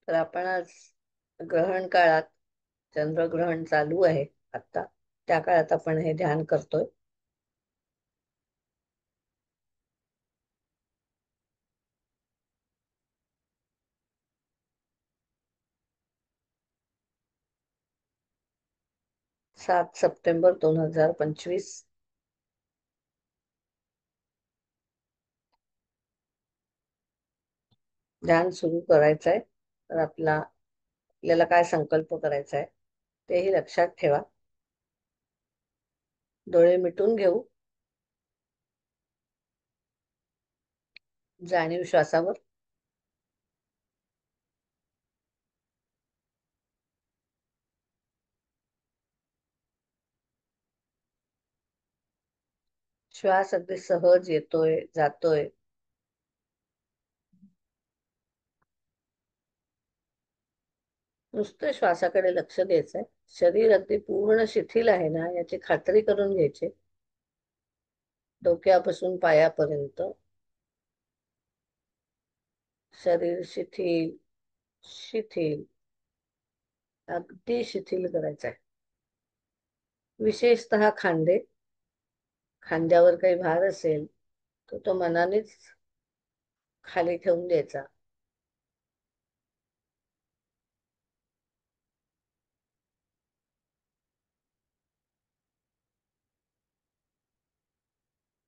तर आपण आज ग्रहण काळात, चंद्रग्रहण चालू आहे आता, त्या काळात आपण हे ध्यान करतोय. 7 सप्टेंबर 2025. ध्यान सुरू करायचं आहे. तर आपल्याला काय संकल्प करायचा आहे तेही लक्षात ठेवा. डोळे मिटून घेऊ. जाणीव श्वासावर. श्वास अगदी सहज येतोय, जातोय. नुसतं श्वासाकडे लक्ष द्यायचंय. शरीर अगदी पूर्ण शिथिल आहे ना याची खात्री करून घ्यायची. डोक्यापासून पायापर्यंत शरीर शिथिल, शिथिल, अगदी शिथिल करायचं आहे. विशेषतः खांदे. खांद्यावर काही भार असेल तर तो मनानेच खाली ठेवून द्यायचा.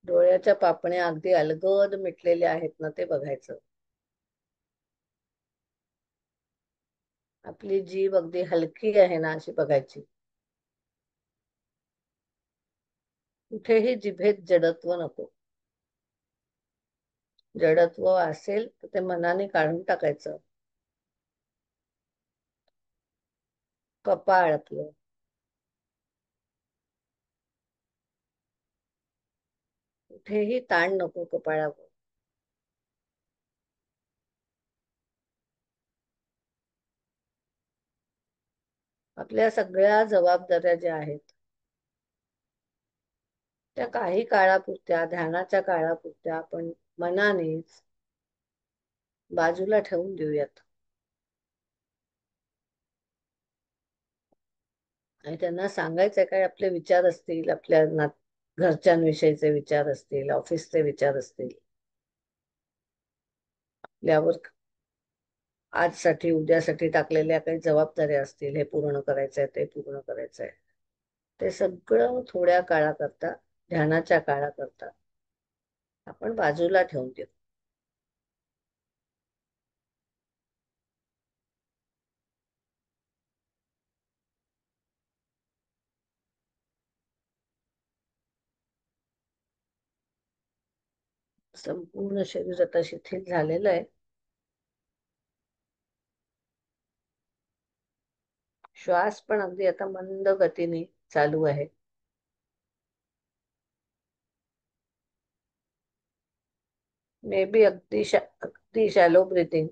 डोळ्याच्या पापण्या अगदी अलगद मिटलेल्या आहेत ना ते बघायचं. आपली जीभ अगदी हलकी आहे ना अशी बघायची. कुठेही जिभेत जडत्व नको. जडत्व असेल तर ते मनाने काढून टाकायचं. कपाळ आपलं. कुठेही ताण नको कपाळावर. आपल्या सगळ्या जबाबदाऱ्या ज्या आहेत त्या काही काळापुरत्या, ध्यानाच्या काळापुरत्या आपण मनानेच बाजूला ठेवून देऊयात. आणि त्यांना सांगायचंय काय आपले विचार असतील, आपल्या घरच्यांविषयीचे विचार असतील, ऑफिसचे विचार असतील, आपल्यावर आजसाठी उद्यासाठी टाकलेल्या काही जबाबदाऱ्या असतील, हे पूर्ण करायचंय, ते पूर्ण करायचंय, ते सगळं थोड्या काळाकरता, ध्यानाच्या काळाकरता आपण बाजूला ठेवून देऊ. संपूर्ण शरीर आता शिथिल झालेलं आहे. श्वास पण अगदी आता मंद गतीने चालू आहे. मे बी अगदी शॅलो ब्रिथिंग.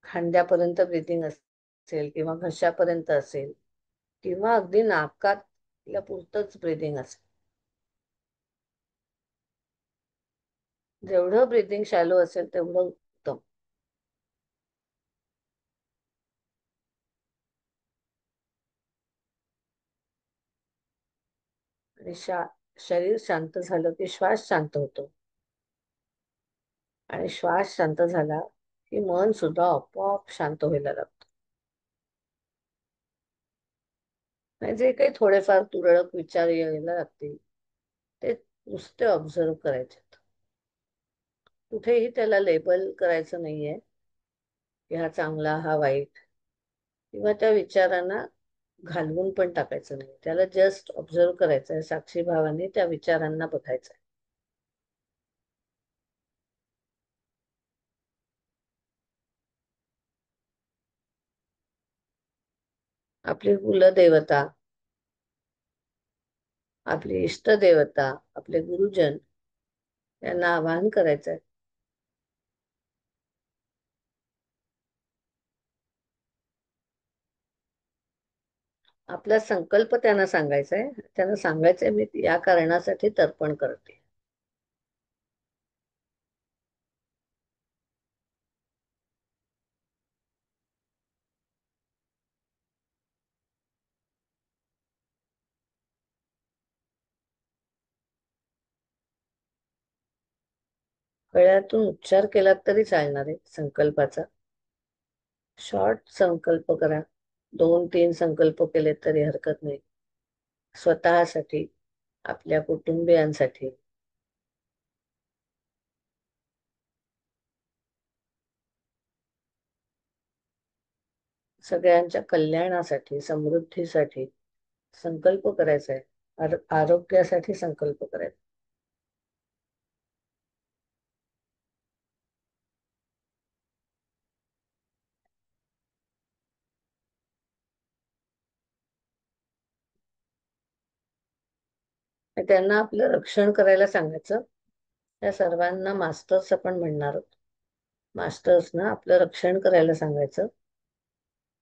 खांद्यापर्यंत ब्रिथिंग असेल किंवा घशापर्यंत असेल किंवा अगदी नाकात पुरतच ब्रिथिंग असेल. जेवढं ब्रिथिंग शॅलो असेल तेवढं उत्तम. आणि शरीर शांत झालं की श्वास शांत होतो. आणि श्वास शांत झाला की मन सुद्धा आपोआप शांत व्हायला लागतं. आणि जे काही थोडेफार तुरळक विचार यायला लागतील ते नुसते ऑब्झर्व करायचे. कुठेही त्याला लेबल करायचं नाहीये की हा चांगला, हा वाईट, किंवा त्या विचारांना घालवून पण टाकायचं नाही. त्याला जस्ट ऑब्झर्व करायचं आहे. साक्षी भावाने त्या विचारांना बघायचं आहे. आपली कुलदेवता, आपली इष्टदेवता, आपले गुरुजन यांना आवाहन करायचं आहे. आपला संकल्प त्यांना सांगायचा आहे. त्यांना सांगायचंय मी या कारणासाठी तर्पण करते. गळ्यातून उच्चार केला तरी चालणार आहे संकल्पाचा. शॉर्ट संकल्प करा. 2-3 संकल्प केले तरी हरकत नाही. स्वतःसाठी, आपल्या कुटुंबियांसाठी, सगळ्यांच्या कल्याणासाठी, समृद्धीसाठी संकल्प करायचा आहे. आरोग्यासाठी संकल्प करायचा. आणि त्यांना आपलं रक्षण करायला सांगायचं. त्या सर्वांना मास्टर्स आपण म्हणणार आहोत. मास्टर्स ना आपलं रक्षण करायला सांगायचं.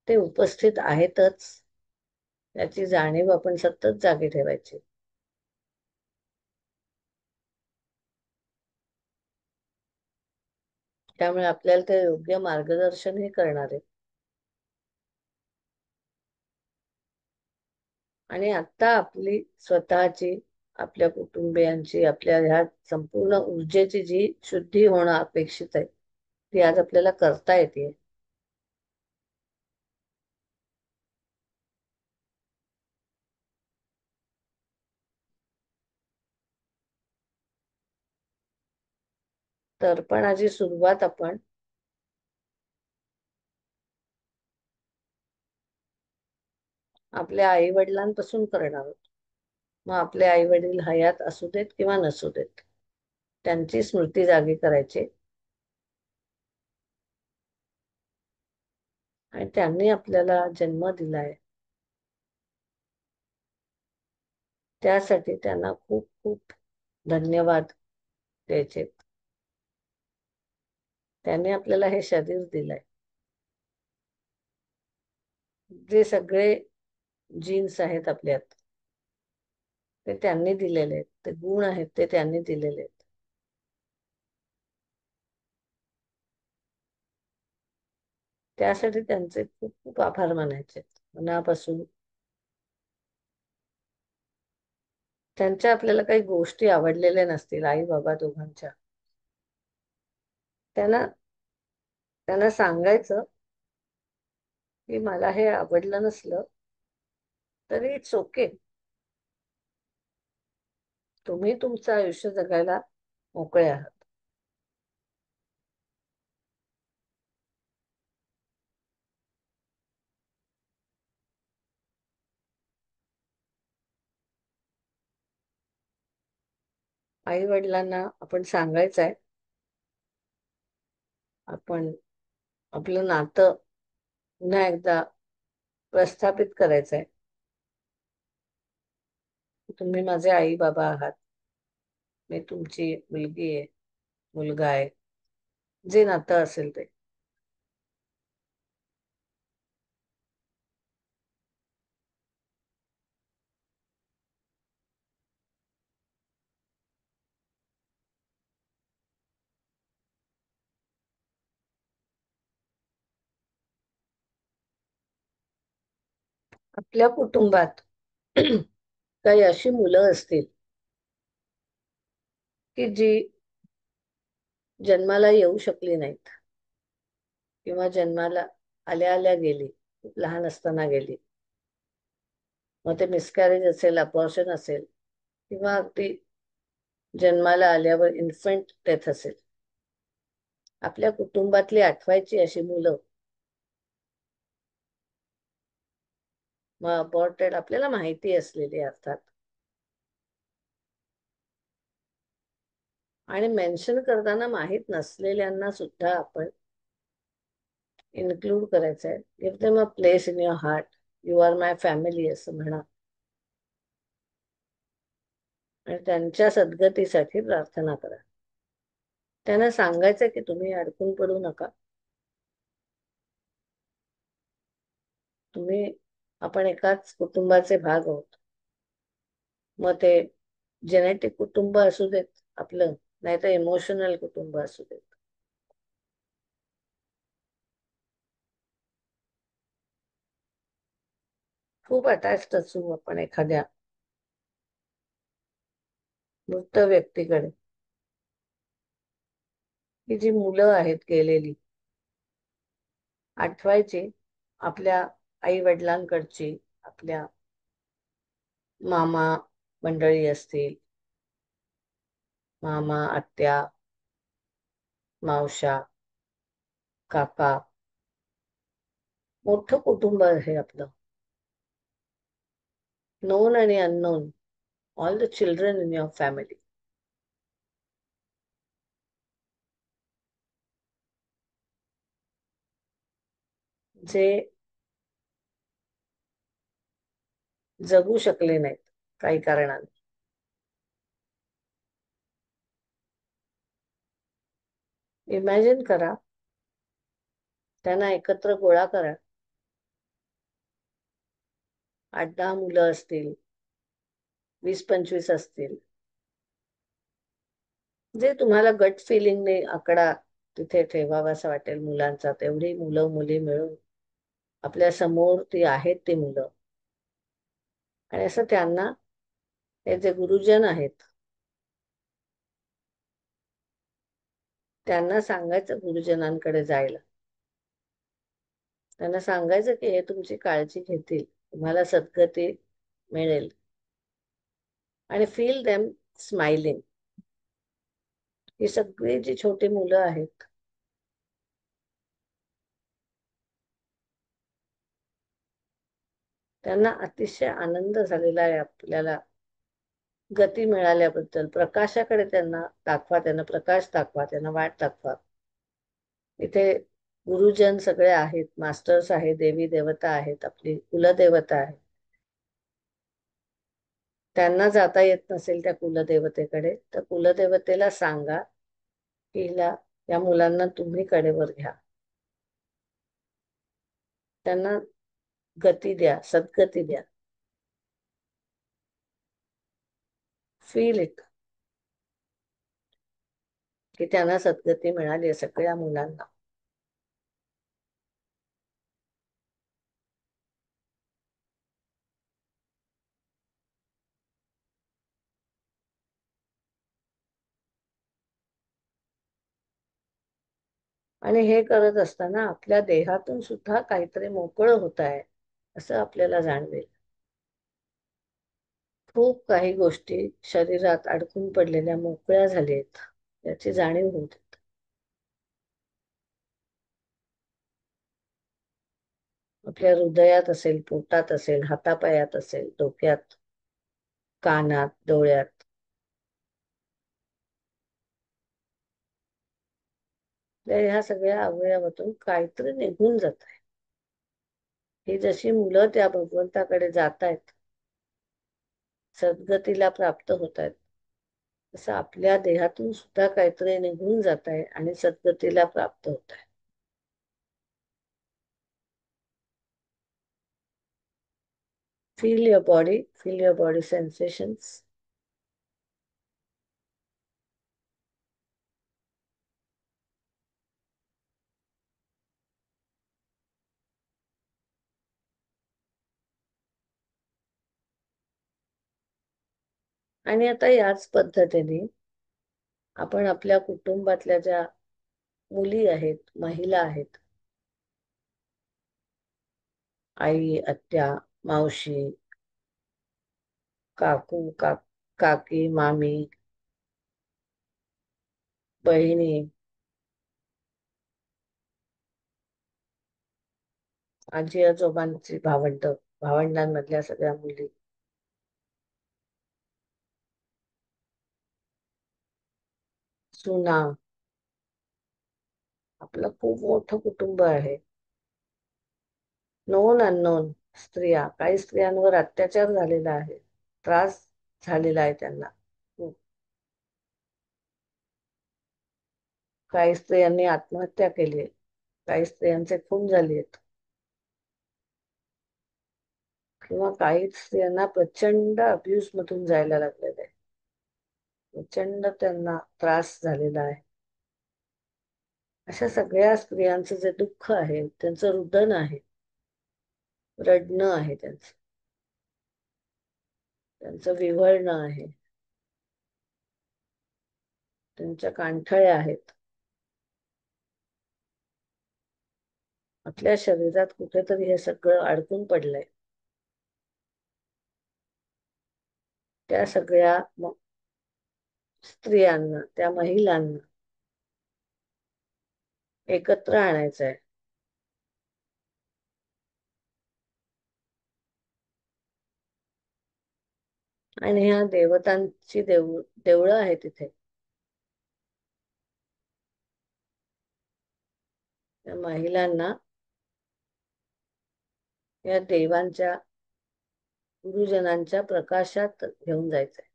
ते उपस्थित आहेतच याची जाणीव आपण सतत जागी ठेवायची. त्यामुळे आपल्याला ते योग्य मार्गदर्शनही करणार आहे. आणि आता आपली स्वतःची, आपल्या कुटुंबियांची, आपल्या ह्या संपूर्ण ऊर्जेची जी शुद्धी होणं अपेक्षित आहे ती आज आपल्याला करता येते. तर्पणाची सुरुवात आपण आपल्या आई वडिलांपासून करणार आहोत. मग आपले आई वडील हयात असू देत किंवा नसू देत, त्यांची स्मृती जागी करायची. आणि त्यांनी आपल्याला जन्म दिलाय, त्यासाठी त्यांना खूप खूप धन्यवाद द्यायचे. त्यांनी आपल्याला हे शरीर दिलंय. जे सगळे जीन्स आहेत आपल्यात ते त्यांनी दिलेले आहेत, ते गुण आहेत ते त्यांनी दिलेले आहेत. त्यासाठी त्यांचे खूप खूप आभार मानायचे मनापासून. त्यांच्या आपल्याला काही गोष्टी आवडलेल्या नसतील आई बाबा दोघांच्या, त्यांना त्यांना सांगायचं की मला हे आवडलं नसलं तरी इट्स ओके. तुम्ही तुमचं आयुष्य जगायला मोकळे आहात. आई वडिलांना आपण सांगायचं आहे, आपण आपलं नातं पुन्हा एकदा प्रस्थापित करायचं आहे. तुम्ही माझे आई बाबा आहात, मी तुमची मुलगी आहे, मुलगा आहे, जे नातं असेल ते. आपल्या कुटुंबात काही अशी मुलं असतील की जी जन्माला येऊ शकली नाहीत किंवा जन्माला आल्या आल्या गेली, खूप लहान असताना गेली. मग ते मिसकॅरेज असेल, अबॉर्शन असेल किंवा अगदी जन्माला आल्यावर इन्फंट डेथ असेल. आपल्या कुटुंबातली आठवायची अशी मुलं. मग अबॉर्टेड आपल्याला माहिती असलेली अर्थात. आणि मेन्शन करताना माहीत नसलेल्यांना सुद्धा आपण इन्क्लूड करायचं आहे. Give them a place in your heart. You are my family असं म्हणा. आणि त्यांच्या सद्गतीसाठी प्रार्थना करा. त्यांना सांगायचं की तुम्ही अडकून पडू नका. तुम्ही, आपण एकाच कुटुंबाचे भाग आहोत. मग ते जेनेटिक कुटुंब असू देत आपलं, नाही तर इमोशनल कुटुंब असू देत. खूप अटॅच्ड असू आपण एखाद्या मृत व्यक्तीकडे, ही जी मुलं आहेत गेलेली, आठवायची आपल्या आई वडिलांकडची, आपल्या मामा मंडळी असतील, मामा, आत्या, मावशा, काका. मोठं कुटुंब आहे आपलं. नोन आणि unknown, all the children in your family. जे जगू शकले नाहीत काही कारणाने. इमॅजिन करा, त्यांना एकत्र गोळा करा. 8-10 मुलं असतील, 20-25 असतील. जे तुम्हाला गट फिलिंगने आकडा तिथे ठेवावा असं वाटेल मुलांचा, तेवढी मुलं मुली मिळून आपल्या समोर ती आहेत ती मुलं. आणि असं त्यांना, हे जे गुरुजन आहेत, त्यांना सांगायचं गुरुजनांकडे जायला. त्यांना सांगायचं की हे तुमची काळजी घेतील, तुम्हाला सद्गती मिळेल. आणि फील देम स्माइलिंग. ही सगळी जी छोटी मुलं आहेत, त्यांना अतिशय आनंद झालेला आहे आपल्याला गती मिळाल्याबद्दल. प्रकाशाकडे त्यांना दाखवा, त्यांना प्रकाश दाखवा, त्यांना वाट दाखवा. इथे गुरुजन सगळे आहेत, मास्टर्स आहेत, देवी देवता आहेत, आपली कुलदेवता आहे. त्यांना जाता येत नसेल त्या कुलदेवतेकडे, तर कुलदेवतेला सांगा की हिला, या मुलांना तुम्ही कडेवर घ्या. त्यांना गती द्या, सद्गती द्या. फील इट, की त्यांना सद्गती मिळाली आहे सगळ्या मुलांना. आणि हे करत असताना आपल्या देहातून सुद्धा काहीतरी मोकळं होत आहे असं आपल्याला जाणवेल. खूप काही गोष्टी शरीरात अडकून पडलेल्या मोकळ्या झालेत याची जाणीव होते. आपल्या हृदयात असेल, पोटात असेल, हातापायात असेल, डोक्यात, कानात, डोळ्यात. तर ह्या सगळ्या अवयवातून काहीतरी निघून जात आहे. ही जशी मुलं त्या भगवंताकडे जात आहेत, सद्गतीला प्राप्त होत आहेत, तसं आपल्या देहातून सुद्धा काहीतरी निघून जात आहे आणि सद्गतीला प्राप्त होत आहे. Feel your body sensations. आणि आता याच पद्धतीने आपण आपल्या कुटुंबातल्या ज्या मुली आहेत, महिला आहेत, आई, आत्या, मावशी, काकू, काकी, मामी, बहिणी, आजी आजोबांची भावंडांमधल्या सगळ्या मुली, सुना. आपलं खूप मोठं कुटुंब आहे. नोन अननोन स्त्रिया, काही स्त्रियांवर अत्याचार झालेला आहे, त्रास झालेला आहे त्यांना खूप. काही स्त्रियांनी आत्महत्या केली आहे, काही स्त्रियांचे खून झाले आहेत, किंवा काही स्त्रियांना प्रचंड अब्युज मधून जायला लागलेलं आहे. प्रचंड त्यांना त्रास झालेला आहे. अशा सगळ्या स्त्रियांचं जे दुःख आहे, त्यांचं रुदन आहे, रडणं आहे, त्यांचं विव्हळणं आहे, त्यांच्या कांठळ्या आहेत. आपल्या शरीरात कुठेतरी हे सगळं अडकून पडलंय. त्या सगळ्या स्त्रियांना, त्या महिलांना एकत्र आणायचं आहे. आणि ह्या देवतांची देवळं आहेत तिथे. त्या महिलांना या देवांच्या, गुरुजनांच्या प्रकाशात घेऊन जायचंय.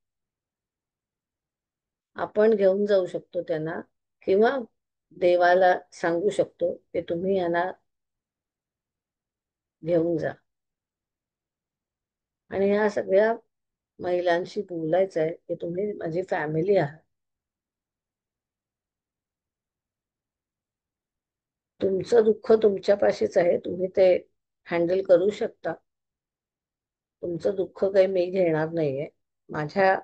आपण घेऊन जाऊ शकतो त्यांना, किंवा देवाला सांगू शकतो की तुम्ही यांना घेऊन जा. आणि ह्या सगळ्या महिलांशी बोलायचं आहे की तुम्ही माझी फॅमिली आहात. तुमचं दुःख तुमच्यापाशीच आहे, तुम्ही ते हँडल करू शकता. तुमचं दुःख काही मी घेणार नाहीये. माझ्या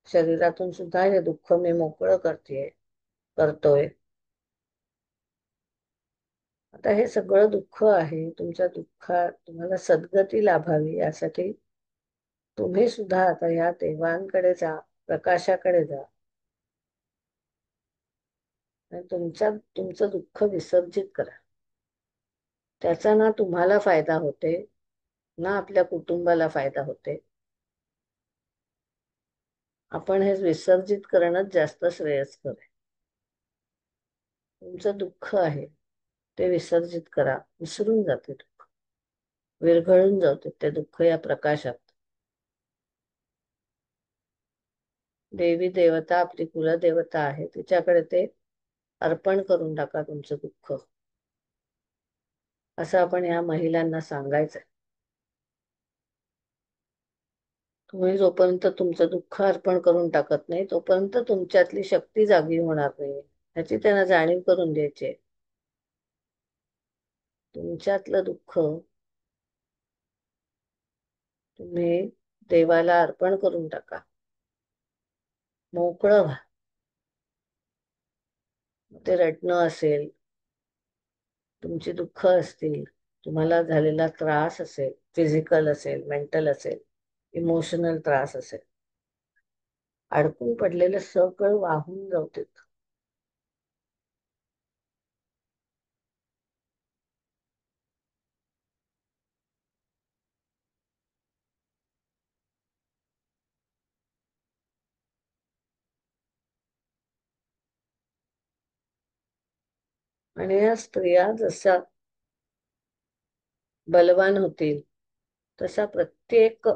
शरीरातून सुद्धा हे दुःख मी मोकळं करतोय. आता हे सगळं दुःख आहे, तुमच्या दुःखात तुम्हाला सद्गती लाभावी यासाठी तुम्ही सुद्धा आता या देवांकडे जा, प्रकाशाकडे जा, आणि तुमचं दुःख विसर्जित करा. त्याचा ना तुम्हाला फायदा होते, ना आपल्या कुटुंबाला फायदा होते. आपण हे विसर्जित करणंच जास्त श्रेयस्कर आहे. तुमचं दुःख आहे ते विसर्जित करा, विसरून जाते दुःख, विरघळून जाते ते दुःख या प्रकाशात. देवी देवता आपली कुलदेवता आहे, तिच्याकडे ते अर्पण करून टाका तुमचं दुःख, असं आपण या महिलांना सांगायचं. तुम्ही जोपर्यंत तुमचं दुःख अर्पण करून टाकत नाही, तोपर्यंत तुमच्यातली शक्ती जागी होणार नाही, ह्याची त्यांना जाणीव करून द्यायची आहे. तुमच्यातलं दुःख तुम्ही देवाला अर्पण करून टाका, मोकळं व्हा. ते रडणं असेल, तुमची दुःख असतील, तुम्हाला झालेला त्रास असेल, फिजिकल असेल, मेंटल असेल, इमोशनल त्रास असेल, अडकून पडलेलं सगळं वाहून जाऊ देत. आणि या स्त्रिया जशा बलवान होतील, तसा प्रत्येक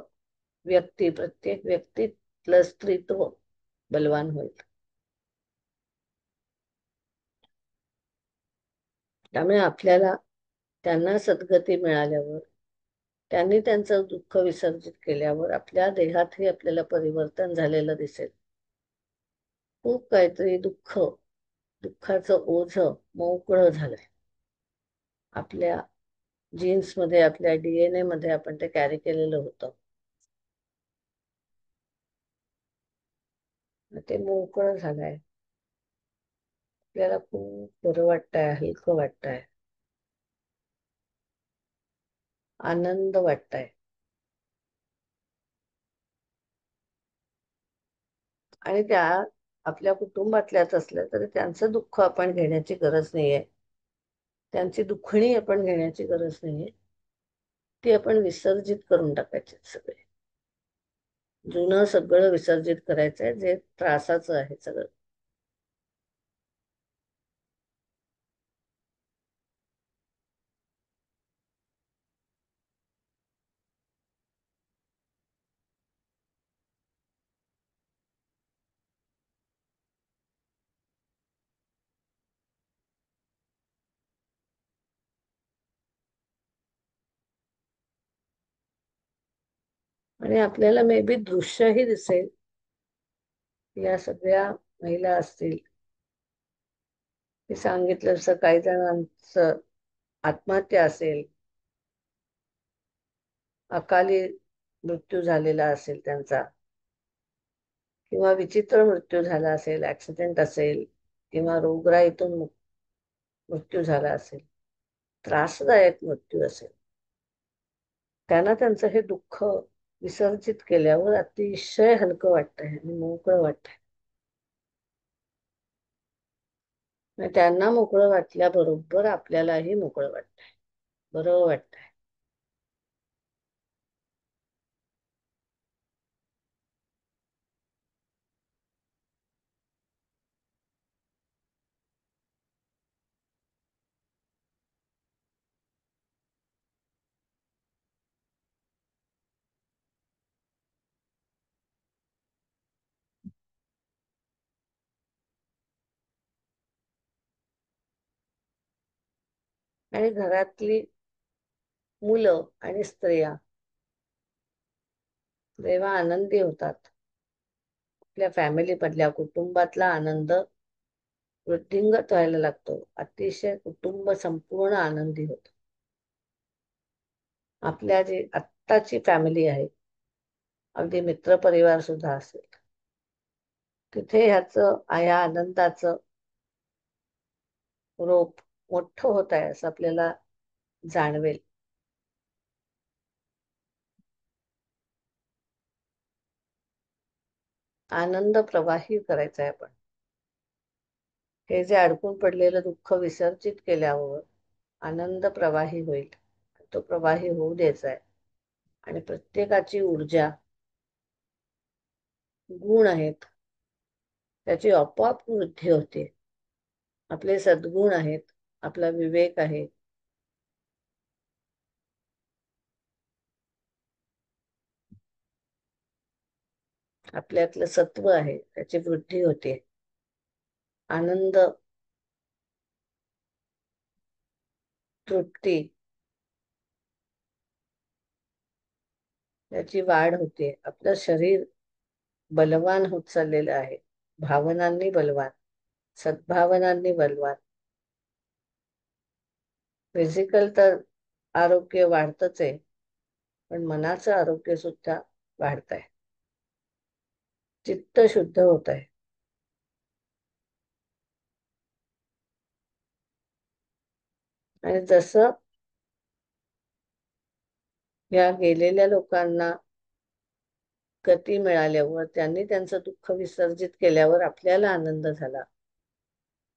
व्यक्तीतलं स्त्रीत्व बलवान होईल. त्यामुळे आपल्याला त्यांना सद्गती मिळाल्यावर, त्यांनी त्यांचं दुःख विसर्जित केल्यावर आपल्या देहातही आपल्याला परिवर्तन झालेलं दिसेल. खूप काहीतरी दुःखाचं ओझं मोकळं झालंय. आपल्या जीन्समध्ये, आपल्या DNA मध्ये आपण ते कॅरी केलेलं होतं, ते मोकळं झालंय. आपल्याला खूप बरं वाटतंय, हलकं वाटतंय, आनंद वाटतंय. आणि त्या आपल्या कुटुंबातल्याच असल्या तरी त्यांचं दुःख आपण घेण्याची गरज नाहीये, त्यांची दुखणी आपण घेण्याची गरज नाहीये. ती आपण विसर्जित करून टाकायची सगळे. जुनं सगळं विसर्जित करायचंय, जे त्रासाचं आहे सगळं. आणि आपल्याला मे बी दृश्यही दिसेल, या सगळ्या महिला असतील की सांगितलं तसं काही जणांचं आत्महत्या असेल, अकाली मृत्यू झालेला असेल त्यांचा, किंवा विचित्र मृत्यू झाला असेल, ऍक्सिडेंट असेल, किंवा रोगराईतून मृत्यू झाला असेल, त्रासदायक मृत्यू असेल, त्यांना त्यांचं हे दुःख विसर्जित केल्यावर अतिशय हलकं वाटतंय आणि मोकळं वाटतंय. आणि त्यांना मोकळं वाटल्याबरोबर आपल्यालाही मोकळं वाटतंय, बरं वाटतंय. आणि घरातली मुलं आणि स्त्रिया जेव्हा आनंदी होतात, आपल्या फॅमिली मधल्या कुटुंबातला आनंद वृद्धिंगत व्हायला लागतो. अतिशय कुटुंब संपूर्ण आनंदी होत. आपल्या जी आत्ताची फॅमिली आहे, अगदी मित्रपरिवार सुद्धा असेल, तिथे ह्या आनंदाचं रोप मोठं होत आहे असं आपल्याला जाणवेल. आनंद प्रवाही करायचा आहे आपण. हे जे अडकून पडलेलं दुःख विसर्जित केल्यावर आनंद प्रवाही होईल. तो प्रवाही होऊ द्यायचा आहे. आणि प्रत्येकाची ऊर्जा, गुण आहेत, त्याची आपोआप वृद्धी होते. आपले सद्गुण आहेत, आपला विवेक आहे, आपल्यातलं सत्व आहे, त्याची वृद्धी होते. आनंद, तृप्ती याची वाढ होते. आपलं शरीर बलवान होत चाललेलं आहे, भावनांनी बलवान, सद्भावनांनी बलवान. फिजिकल तर आरोग्य वाढतच आहे, पण मनाचं आरोग्य सुद्धा वाढत आहे. चित्त शुद्ध होत आहे. आणि जसं या गेलेल्या लोकांना गती मिळाल्यावर, त्यांनी त्यांचं दुःख विसर्जित केल्यावर आपल्याला आनंद झाला,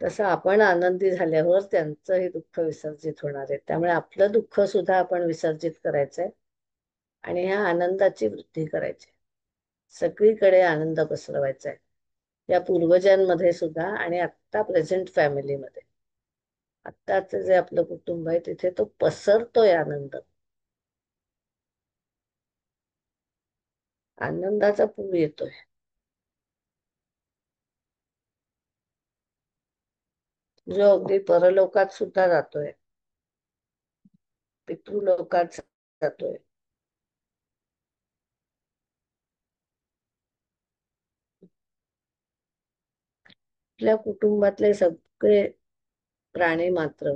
तसं आपण आनंदी झाल्यावर त्यांचंही दुःख विसर्जित होणार आहे. त्यामुळे आपलं दुःख सुद्धा आपण विसर्जित करायचंय आणि ह्या आनंदाची वृद्धी करायची. सगळीकडे आनंद पसरवायचा आहे, या पूर्वजांमध्ये सुद्धा आणि आत्ता प्रेझेंट फॅमिलीमध्ये. आत्ताच जे आपलं कुटुंब आहे तिथे तो पसरतोय आनंद. आनंदाचा पूर येतोय, जो अगदी परलोकात सुद्धा जातोय, पितृलोकात जातोय. आपल्या कुटुंबातले सगळे प्राणी मात्र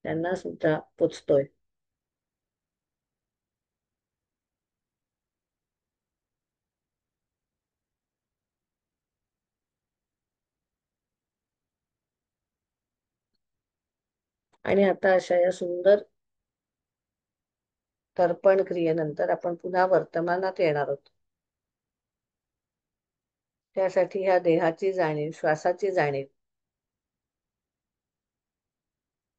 त्यांना सुद्धा पोचतोय. आणि आता अशा या सुंदर तर्पण क्रियेनंतर आपण पुन्हा वर्तमानात येणार आहोत. त्यासाठी ह्या देहाची जाणीव, श्वासाची जाणीव,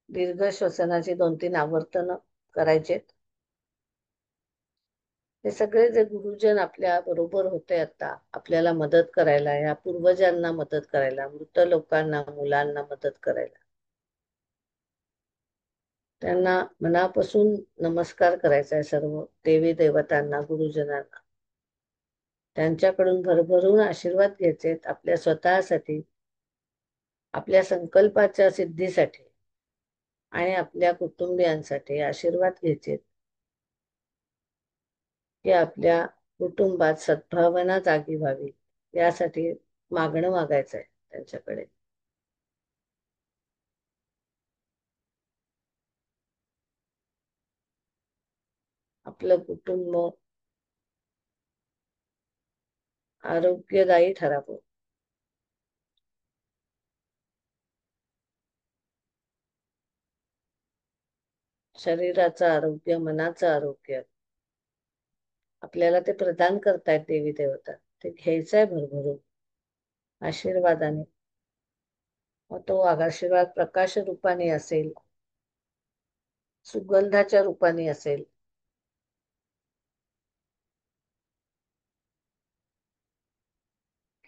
दीर्घ श्वसनाची 2-3 आवर्तन करायचे. हे सगळे जे गुरुजन आपल्या बरोबर होते आता आपल्याला मदत करायला, या पूर्वजांना मदत करायला, मृत लोकांना, मुलांना मदत करायला, त्यांना मनापासून नमस्कार करायचा आहे. सर्व देवी देवतांना, गुरुजनांना त्यांच्याकडून भरभरून आशीर्वाद घ्यायचे आपल्या स्वतःसाठी, आपल्या संकल्पाच्या सिद्धीसाठी आणि आपल्या कुटुंबियांसाठी. आशीर्वाद घ्यायचे की आपल्या कुटुंबात सद्भावना जागी व्हावी, यासाठी मागणं मागायचं आहे त्यांच्याकडे. आपलं कुटुंब आरोग्यदायी ठरावं. शरीराचं आरोग्य, मनाचं आरोग्य आपल्याला ते प्रदान करतायत देवी देवता. ते घ्यायचंय भरभरून आशीर्वादाने. मग तो आशीर्वाद प्रकाश रूपाने असेल, सुगंधाच्या रूपाने असेल,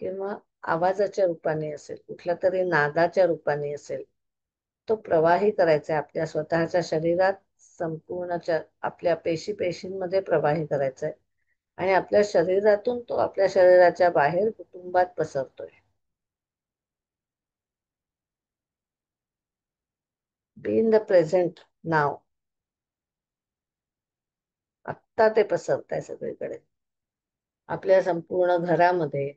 किंवा आवाजाच्या रूपाने असेल, कुठल्या तरी नादाच्या रूपाने असेल. तो प्रवाही करायचा आहे आपल्या स्वतःच्या शरीरात, संपूर्णच्या आपल्या पेशींमध्ये प्रवाही करायचा आहे. आणि आपल्या शरीरातून तो आपल्या शरीराच्या बाहेर कुटुंबात पसरतोय. बी इन द प्रेझेंट नाव. आत्ता ते पसरत आहे सगळीकडे आपल्या संपूर्ण घरामध्ये.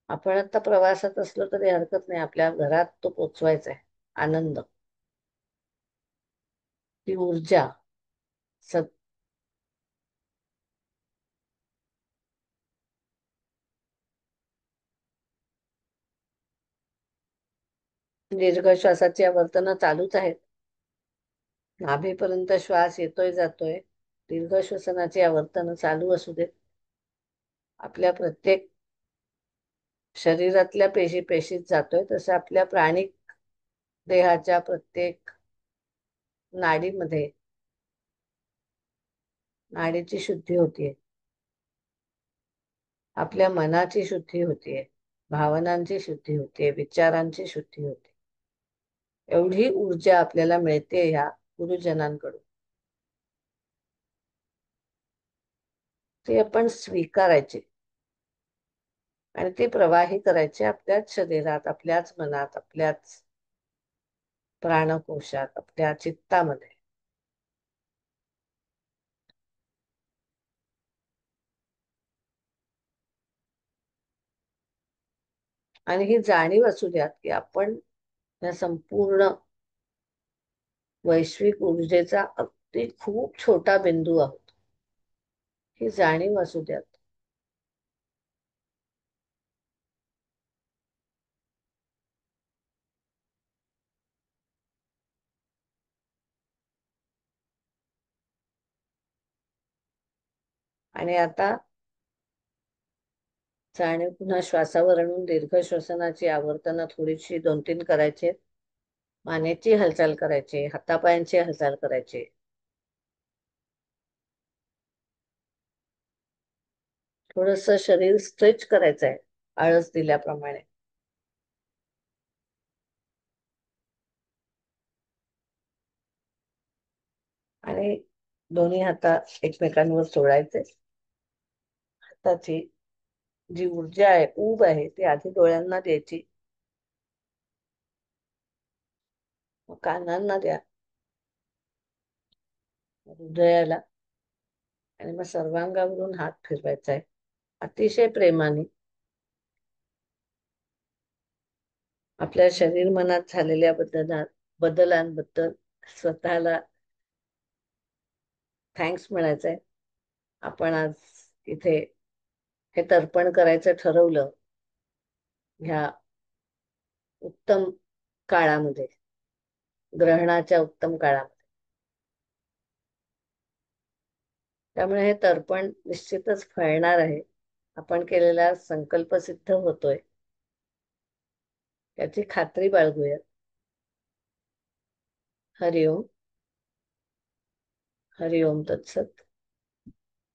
आपण आता प्रवासात असलो तरी हरकत नाही, आपल्या घरात तो पोचवायचा आहे. आनंद, ती ऊर्जा. स दीर्घ श्वासाची आवर्तनं चालूच आहेत. नाभीपर्यंत श्वास येतोय जातोय. दीर्घ श्वसनाची आवर्तनं चालू असू देत. आपल्या प्रत्येक शरीरातल्या पेशीत जातोय तसं आपल्या प्राणिक देहाच्या प्रत्येक नाडीमध्ये नाडीची शुद्धी होतीये. आपल्या मनाची शुद्धी होतीये, भावनांची शुद्धी होतीये, विचारांची शुद्धी होते. एवढी ऊर्जा आपल्याला मिळते ह्या गुरुजनांकडून. ती आपण स्वीकारायची आणि ती प्रवाही करायची आपल्याच शरीरात, आपल्याच मनात, आपल्याच प्राणकोशात, आपल्या चित्तामध्ये. आणि ही जाणीव असू द्यात की आपण या संपूर्ण वैश्विक ऊर्जेचा अगदी खूप छोटा बिंदू आहोत. ही जाणीव असू द्यात. आणि आता जाणीव पुन्हा श्वासावर आणून दीर्घ श्वसनाची आवर्तनं थोडीशी 2-3 करायची. मानेची हालचाल करायची, हातापायांची हालचाल करायची. थोडस शरीर स्ट्रेच करायचं आहे आळस दिल्याप्रमाणे. आणि दोन्ही हातात एकमेकांवर सोडायचे. हाताची जी ऊर्जा आहे, ऊब आहे, ती आधी डोळ्यांना द्यायची, मग कानांना द्या, हृदयाला, आणि मग सर्वांगावरून हात फिरवायचा आहे अतिशय प्रेमाने. आपल्या शरीर मनात झालेल्या बदलांबद्दल स्वतःला थँक्स म्हणायचंय. आपण आज इथे हे तर्पण करायचं ठरवलं ह्या उत्तम काळामध्ये, ग्रहणाच्या उत्तम काळामध्ये. त्यामुळे हे तर्पण निश्चितच फळणार आहे. आपण केलेला संकल्प सिद्ध होतोय याची खात्री बाळगूया. हरिओम. हरिओम तत्सत.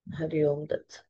हरिओम तत्सत.